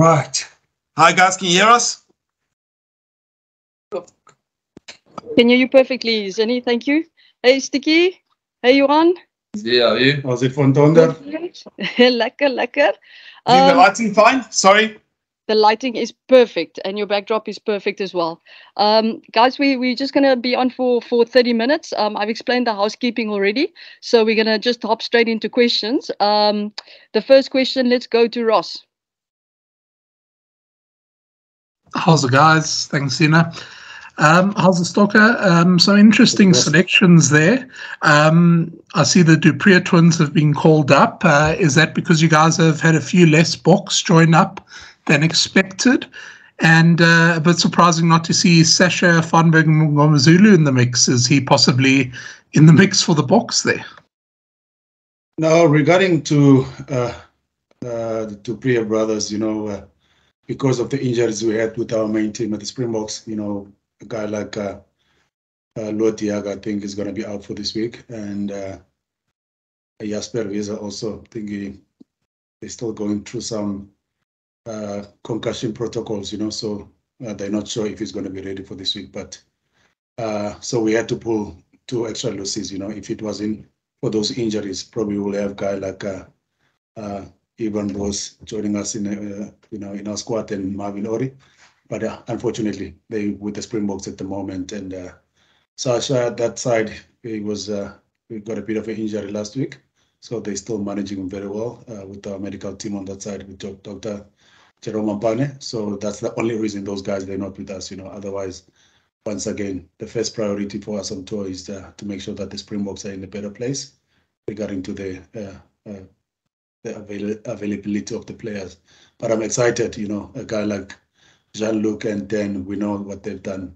right. Hi, guys. Can you hear us? Can hear you perfectly, Zenny. Thank you. Hey, Sticky. Hey, Johan. Yeah, are you? Was it van Donder? Lekker, lekker. The lighting fine? Sorry. The lighting is perfect and your backdrop is perfect as well. Guys, we're just going to be on for 30 minutes. I've explained the housekeeping already, so we're going to just hop straight into questions. The first question, let's go to Ross. How's it, guys? Thanks, Zina. How's the Stocker? Some interesting selections there. I see the Dupree twins have been called up. Is that because you guys have had a few less Boks join up than expected? And a bit surprising not to see Sasha Vanberg Ngomazulu in the mix. Is he possibly in the mix for the Boks there? No, regarding to the Dupree brothers, because of the injuries we had with our main team at the Springboks, a guy like Lotiag, I think, is going to be out for this week. And Jasper Visa also, I think they're still going through some concussion protocols, so they're not sure if he's going to be ready for this week. But so we had to pull 2 extra losses. If it wasn't for those injuries, probably we'll have a guy like Ivan Bos joining us in our squad and Marvin Ori. But unfortunately, they with the Springboks at the moment. And Sasha, that side, he got a bit of an injury last week. So they're still managing him very well with our medical team on that side with Dr. Jerome Ampane. So that's the only reason those guys, they're not with us. Otherwise, once again, the first priority for us on tour is to make sure that the Springboks are in a better place regarding to the availability of the players. But I'm excited, a guy like Jean-Luc and Dan, we know what they've done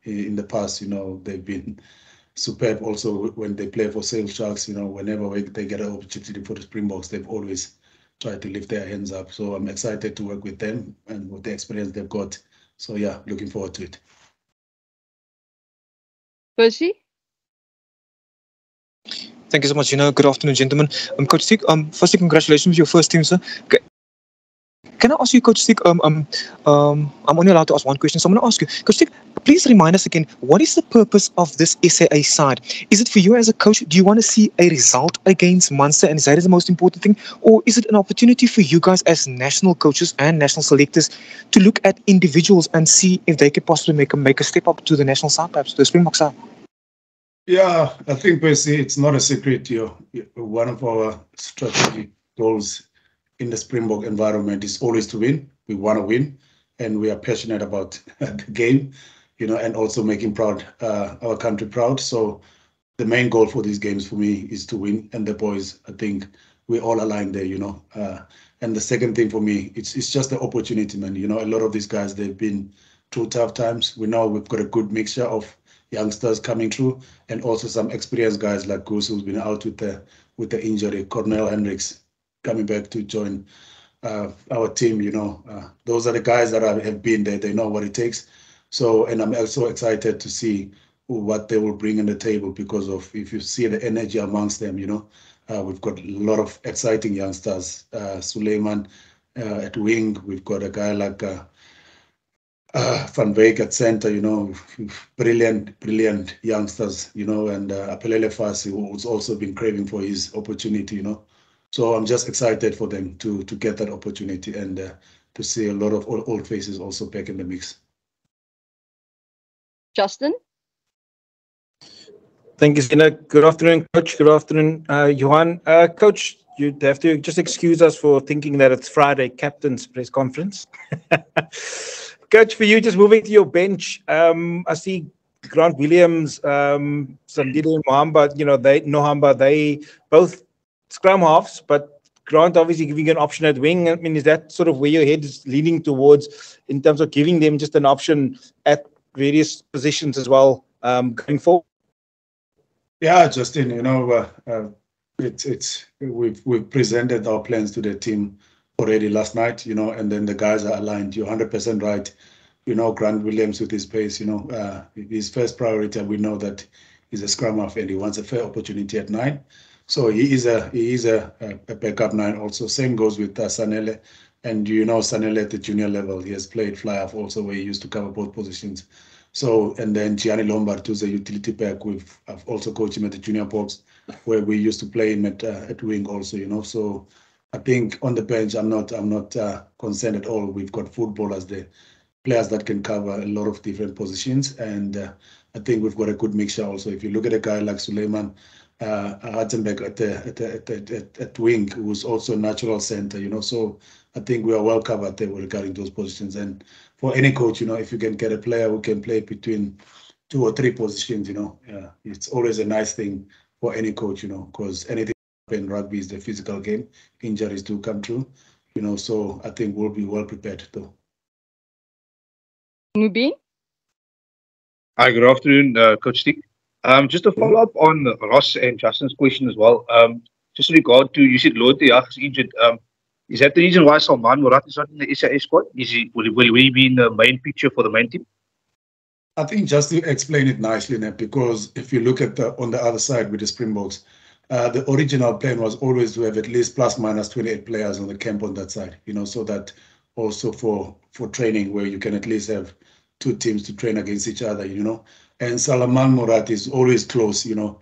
in the past. They've been superb also when they play for Sale Sharks. Whenever they get an opportunity for the Springboks, they've always tried to lift their hands up. So I'm excited to work with them and with the experience they've got. So yeah, looking forward to it. Percy? Thank you so much. Good afternoon, gentlemen. Coach Stick, firstly, congratulations with your first team, sir. Can I ask you, Coach Stick, I'm only allowed to ask one question, so I'm going to ask you, Coach Stick, please remind us again, what is the purpose of this SAA side? Is it for you as a coach? Do you want to see a result against Munster, and is that the most important thing? Or is it an opportunity for you guys as national coaches and national selectors to look at individuals and see if they could possibly make a step up to the national side, perhaps, the Springbok side? Yeah, I think, Percy, it's not a secret. One of our strategic goals in the Springbok environment is always to win. We want to win, and we are passionate about the game, and also making our country proud. So the main goal for these games for me is to win, and the boys, I think we all aligned there, and the second thing for me, it's just the opportunity, man. A lot of these guys, they've been through tough times. We know we've got a good mixture of youngsters coming through, and also some experienced guys like Goose, who's been out with the injury, Cornel Hendricks coming back to join our team. Those are the guys that have been there. They know what it takes. So, and I'm also excited to see what they will bring on the table, because of, if you see the energy amongst them, we've got a lot of exciting youngsters. Suleiman at wing, we've got a guy like Van Beek at center, brilliant youngsters, and Apelele Fasi, who's also been craving for his opportunity, So I'm just excited for them to get that opportunity, and to see a lot of old faces also back in the mix. Justin? Thank you, Zina. Good afternoon, Coach. Good afternoon, Johan. Coach, you'd have to just excuse us for thinking that it's Friday captain's press conference. Coach, for you, just moving to your bench, I see Grant Williams, Mzwandile Stick, they both scrum halves, but Grant obviously giving you an option at wing. I mean, is that sort of where your head is leaning towards in terms of giving them just an option at various positions as well going forward? Yeah, Justin, we've presented our plans to the team already last night, and then the guys are aligned. You're 100% right. Grant Williams with his pace, his first priority, we know that he's a scrum half and he wants a fair opportunity at 9. So he is a backup 9 also. Same goes with Sanele. And you know, Sanele at the junior level, he has played fly-off also, where he used to cover both positions. So, and then Gianni Lombard, who's a utility back, I've also coached him at the junior box, where we used to play him at wing also, you know. So I think on the bench, I'm not concerned at all. We've got footballers there, players that can cover a lot of different positions, and I think we've got a good mixture also. If you look at a guy like Suleiman Hartenberg at wing, who's also a natural center, you know. So I think we are well covered there regarding those positions. And for any coach, you know, if you can get a player who can play between 2 or 3 positions, you know, it's always a nice thing for any coach, you know, because anything in rugby is the physical game. Injuries do come through, you know. So I think we'll be well prepared though. Mubin? Hi, good afternoon, Coach Stick. Just to follow up on Ross and Justin's question as well. Just in regard to, you said Lloyd de Jager is injured. Is that the reason why Salman Murat is not in the SAS squad? Will he be in the main picture for the main team? I think just to explain it nicely, Nep, because if you look at on the other side with the Springboks, the original plan was always to have at least plus minus 28 players on the camp on that side, you know, so that also for training where you can at least have 2 teams to train against each other, you know. And Salman Murat is always close, you know,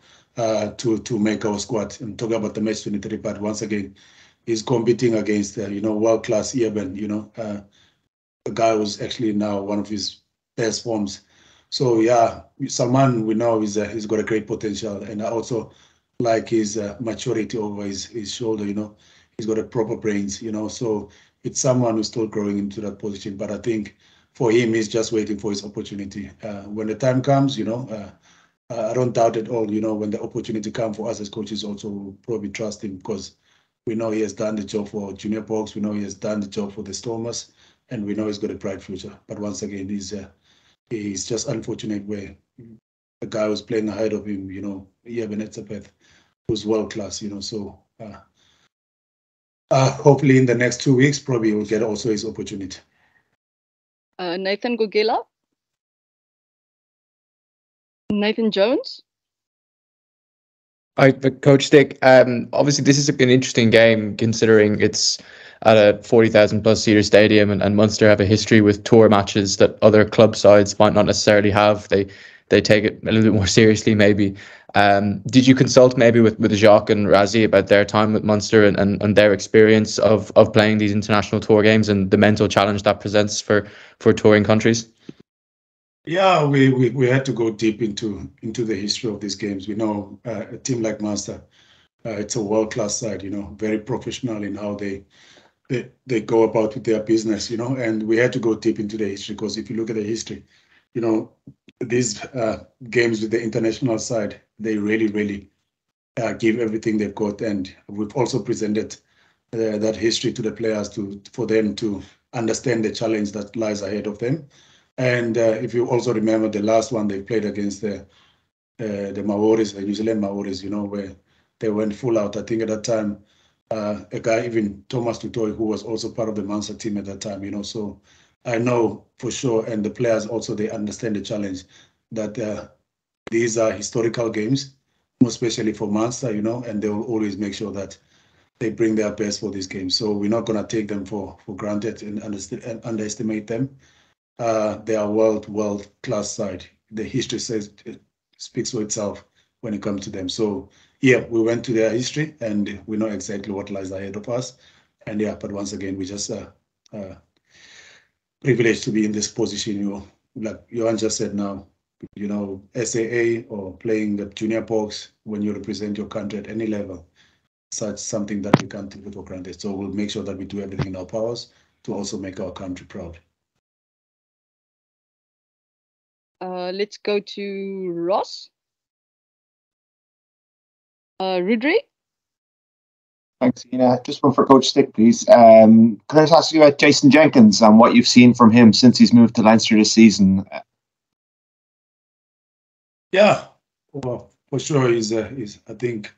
to make our squad. I'm talking about the match 23, but once again, he's competing against, you know, world-class Eben, you know, a guy who's actually now one of his best forms. So yeah, Salman, we know he's got a great potential, and I also like his maturity over his shoulder. You know, he's got a proper brains. You know, so it's someone who's still growing into that position. But I think for him, he's just waiting for his opportunity. When the time comes, you know, I don't doubt at all. You know, when the opportunity comes for us as coaches, also we'll probably trust him because we know he has done the job for junior box. We know he has done the job for the Stormers, and we know he's got a bright future. But once again, he's just unfortunate where the guy who's playing ahead of him, you know, Etzebeth, who's world class, you know. So hopefully in the next 2 weeks, probably he'll get also his opportunity. Nathan Gugela? Nathan Jones? Hi, Coach Stick. Obviously, this is an interesting game considering it's at a 40,000 plus seater stadium, and Munster have a history with tour matches that other club sides might not necessarily have. They take it a little bit more seriously, maybe. Did you consult maybe with Jacques and Razi about their time with Munster and their experience of playing these international tour games and the mental challenge that presents for touring countries? Yeah, we had to go deep into the history of these games. We know a team like Munster, it's a world-class side, you know, very professional in how they go about with their business, you know, and we had to go deep into the history because if you look at the history, you know, these games with the international side, they really give everything they've got, and we've also presented that history to the players for them to understand the challenge that lies ahead of them. And if you also remember the last one they played against the Maoris, the New Zealand Maoris, you know, where they went full out. I think at that time, a guy, even Thomas Tutoy, who was also part of the Munster team at that time, you know, so I know for sure, and the players also, they understand the challenge that these are historical games, most especially for Munster, you know, and they will always make sure that they bring their best for these games. So we're not going to take them for granted and underestimate them. They are world class side. The history speaks for itself when it comes to them. So yeah, we went to their history and we know exactly what lies ahead of us. And yeah, but once again, we just privileged to be in this position. You know, like Johan just said now, you know, SAA or playing the junior box when you represent your country at any level, such something that we can't take it for granted. So we'll make sure that we do everything in our powers to also make our country proud. Let's go to Ross. Rudri? Thanks, Ina. Just one for Coach Stick, please. Can I just ask you about Jason Jenkins and what you've seen from him since he's moved to Leinster this season? Yeah, well, for sure. He's I think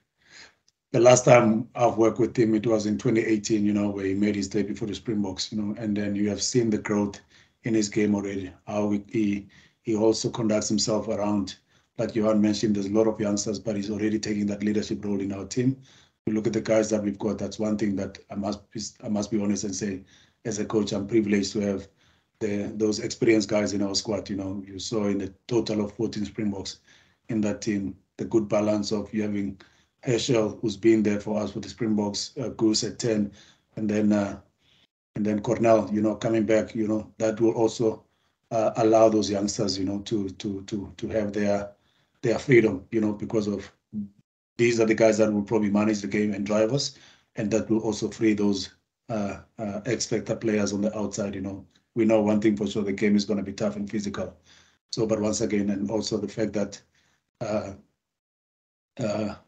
the last time I've worked with him, it was in 2018, you know, where he made his debut for the Springboks, you know, and then you have seen the growth in his game already, how he also conducts himself around, like Johan mentioned, there's a lot of youngsters, but he's already taking that leadership role in our team. We look at the guys that we've got, that's one thing that I must be honest and say, as a coach, I'm privileged to have those experienced guys in our squad. You saw in the total of 14 Springboks in that team, the good balance of you having Herschel, who's been there for us with the Springboks, Goose at 10, and then Cornell, coming back, that will also allow those youngsters, to have their freedom, because of these are the guys that will probably manage the game and drive us, and that will also free those X-factor players on the outside. We know one thing for sure: the game is going to be tough and physical. So, but once again, and also the fact that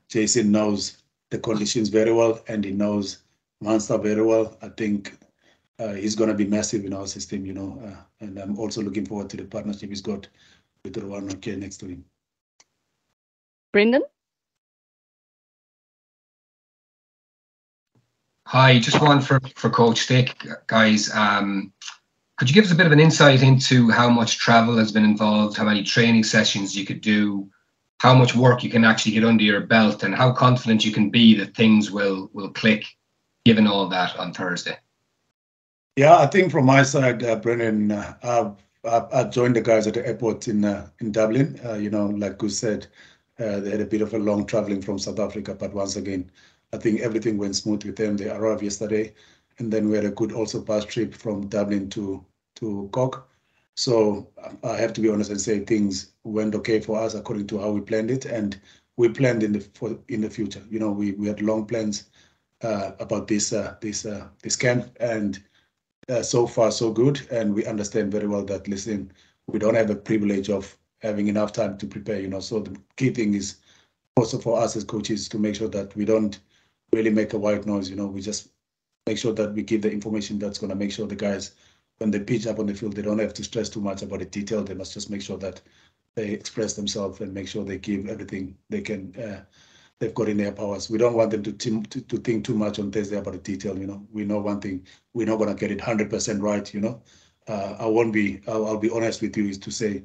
Jason knows the conditions very well, and he knows Munster very well. I think he's going to be massive in our system, and I'm also looking forward to the partnership he's got with Rowan O'Kay next to him. Brendan? Hi, just one for Coach Stick, guys. Could you give us a bit of an insight into how much travel has been involved, how many training sessions you could do, how much work you can actually get under your belt, and how confident you can be that things will click given all that on Thursday? Yeah, I think from my side, Brennan, I joined the guys at the airport in Dublin. Like Gus said, they had a bit of a long traveling from South Africa, but once again, I think everything went smooth with them. They arrived yesterday, and then we had a good also bus trip from Dublin to Cork. So I have to be honest and say things went okay for us according to how we planned it, and we planned in the future. We had long plans about this camp, and so far so good. And we understand very well that, listen, we don't have a privilege of having enough time to prepare. So the key thing is also for us as coaches to make sure that we don't really make a white noise. We just make sure that we give the information that's going to make sure the guys, when they pitch up on the field, they don't have to stress too much about the detail. They must just make sure that they express themselves and make sure they give everything they can. They've got in their powers. We don't want them to think too much on Thursday about the detail. We know one thing: we're not going to get it 100% right. I'll be honest with you, is to say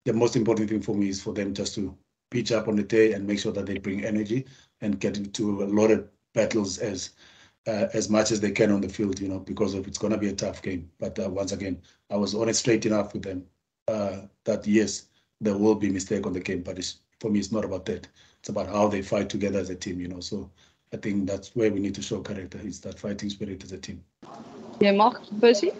the most important thing for me is for them just to pitch up on the day and make sure that they bring energy and get into a lot of battles as much as they can on the field, because it's going to be a tough game. But once again, I was honest, straight enough with them that yes, there will be mistake on the game, but for me, it's not about that. It's about how they fight together as a team, So I think that's where we need to show character, is that fighting spirit as a team. Yeah, Mark, Percy?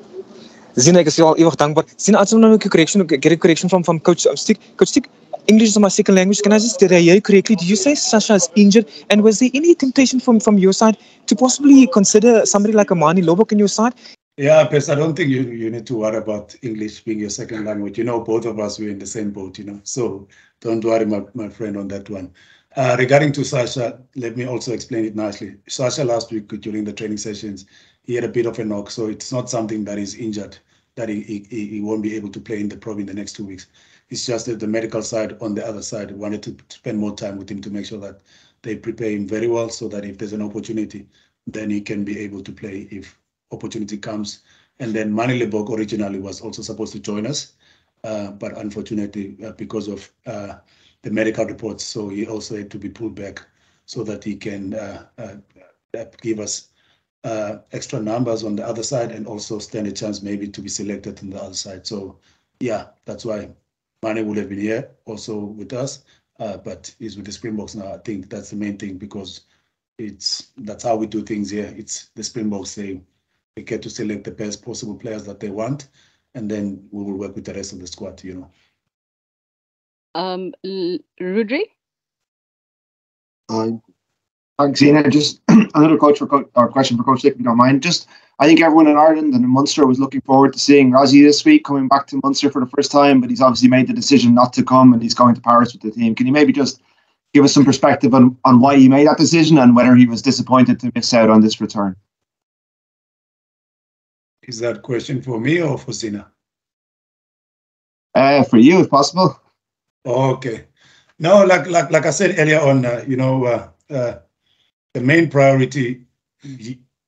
Zina, ek is al ewig dankbaar. Zina, I just want to get a correction from Coach Stick. Coach Stick, English is my second language. Can I just did I hear you correctly? Did you say Sasha is injured? And was there any temptation from your side to possibly consider somebody like Amani Lobok in your side? Yeah, Pes, I don't think you need to worry about English being your second language. Both of us were in the same boat, So don't worry, my friend, on that one. Regarding to Sasha, let me also explain it nicely. Sasha last week during the training sessions, he had a bit of a knock, so it's not something that is injured, that he won't be able to play in the next 2 weeks. It's just that the medical side on the other side wanted to spend more time with him to make sure that they prepare him very well, so that if there's an opportunity, then he can be able to play if opportunity comes. And then Mani Lebok originally was also supposed to join us, but unfortunately, because of the medical reports, so he also had to be pulled back so that he can give us extra numbers on the other side and also stand a chance maybe to be selected on the other side. So yeah, that's why Mani would have been here also with us, but he's with the Springboks now. I think that's the main thing, because that's how we do things here. It's the Springboks, they get to select the best possible players that they want, and then we will work with the rest of the squad, Rudri? Thanks, Zina. Just another question for Coach Stick, if you don't mind. I think everyone in Ireland and in Munster was looking forward to seeing Rozzy this week coming back to Munster for the first time, but he's obviously made the decision not to come, and he's going to Paris with the team. Can you maybe just give us some perspective on why he made that decision and whether he was disappointed to miss out on this return? Is that a question for me or for Zina? For you, if possible. Okay. No, like I said earlier on, the main priority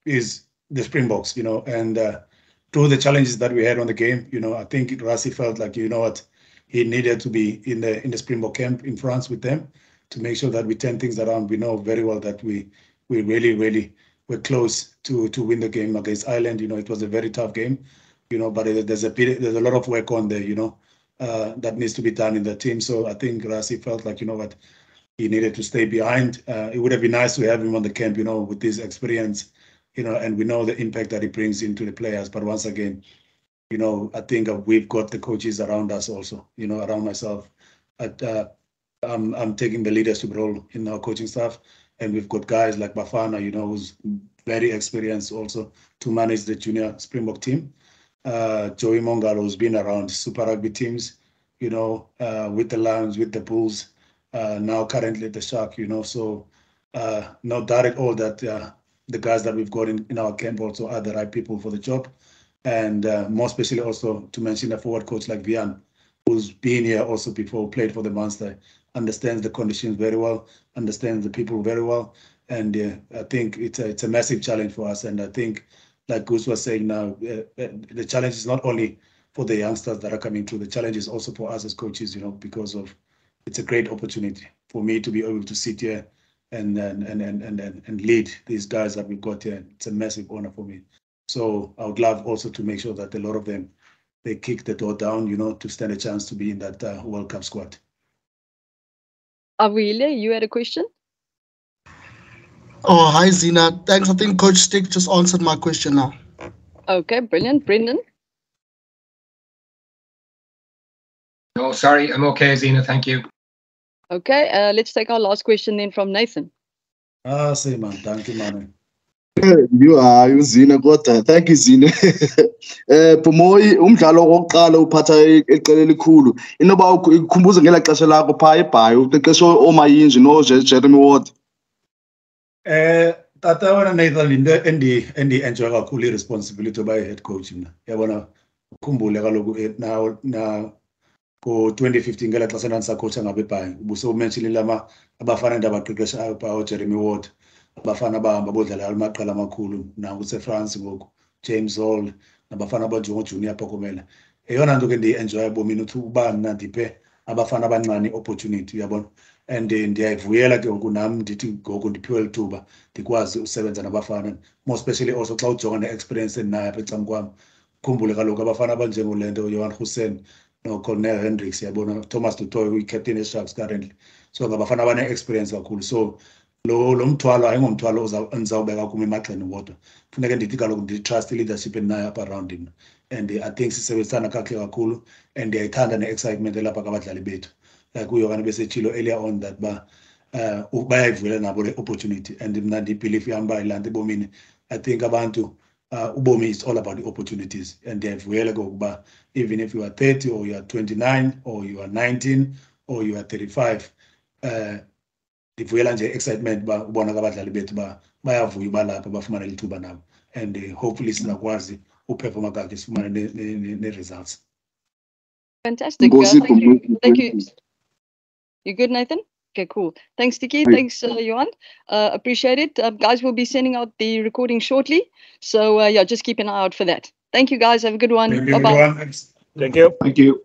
is the Springboks, and through the challenges that we had on the game, I think Rassi felt like, he needed to be in the Springbok camp in France with them to make sure that we turn things around. We know very well that we really, really were close to win the game against Ireland. You know, it was a very tough game. You know, but there's a lot of work on there. You know, that needs to be done in the team. So I think Rassie felt like, you know what, he needed to stay behind. It would have been nice to have him on the camp, you know, with this experience, you know, and we know the impact that he brings into the players. But once again, you know, I think we've got the coaches around us also, you know, around myself. I'm taking the leadership role in our coaching staff, and we've got guys like Bafana, you know, who's very experienced also to manage the junior Springbok team. Joey Mongalo, who's been around Super Rugby teams, you know, with the Lions, with the Bulls, now currently the Shark, you know. So no doubt at all that the guys that we've got in our camp also are the right people for the job. And more especially also to mention a forward coach like Vian, who's been here also before, played for the Munster, understands the conditions very well, understands the people very well. And I think it's a massive challenge for us. And I think, like Gus was saying now, the challenge is not only for the youngsters that are coming through, the challenge is also for us as coaches, you know, because of it's a great opportunity for me to be able to sit here and lead these guys that we've got here. It's a massive honor for me. So I would love also to make sure that a lot of them, they kick the door down, you know, to stand a chance to be in that World Cup squad. Awile, you had a question? Oh, hi, Zina. Thanks. I think Coach Stick just answered my question now. Okay, brilliant. Brendan? No, sorry, I'm okay, Zina. Thank you. Okay, let's take our last question then from Nathan. Say man, thank you, man. You are Zina kodwa. Thank you, Zina. Pomoyi umdlalo wokuqala uphatha iqela elikhulu. Inoba ukhumbuza ngela xesha lakho phaa eBhayi uqeqesho omayinji no Jeremy Ward. Tata wena Nathan enjoy kakhulu responsibility yoba head coach mina. Yabona ukhumbule kaloku now ko-2015 ngela xesha ndandisacoacha ngabe eBhayi ubuse umentionile abafana ndabaqeqeshayo phaa Jeremy Ward, abafana abahamba bodlala amaqela amakhulu nakusefrance ngoku James Hall nabafana abanjengo-Junior Phokomela. Eyona nto ke ndiyi-enjoya ebomini uthi uba mna ndiphe abafana abancane i-opportunity, uyabona, and ndiyayivuyela ke ngoku nam ndithi ngoku ndiphiwe lithuba ndikwazi usebenza nabafana, more especially also xa ujonga ne-experience endinayo apha ecam kwam. Ukhumbule kaloku abafana abanjengolento Johan Hussein no-Cornel Hendricks, yabona, Thomas Dutoy uyi-captain ye-Sharks currently. So ngabafana abane-experience kakhulu. So lo mthwalo ayingomthwalo endizawubeka kum emagxeni wodwa, funeke ndithi kaloku ndi-trust i-leadership endinayo apha around him, and I think sisebenzisana kakuhle kakhulu, and ndiyayithanda ne-excitement elapha kabadlali bethu, like uyohane besetshilo earlier on that bayayivulela nabo le opportunity, and mna ndibelieve yam uba yilaa nto ebomini. I think abantu ubomi is all about the opportunities, and ndiyayivuyela ke ukuba even if you are 30 or you are 29 or you are 19 or you are 35, ndivuyela nje excitement uba ubona kabadlali bethu bayavuya uba lapha bafumane lithuba nabo, and hopefully sizakwazi uperforma kakuhle sifumane ne-results. Fantastic. Thank you. You good, Nathan? Okay, cool. Thanks, Tiki. Thanks, Johan. Appreciate it. Guys, we'll be sending out the recording shortly. So, yeah, just keep an eye out for that. Thank you, guys. Have a good one. Bye-bye. Thank you. Thank you.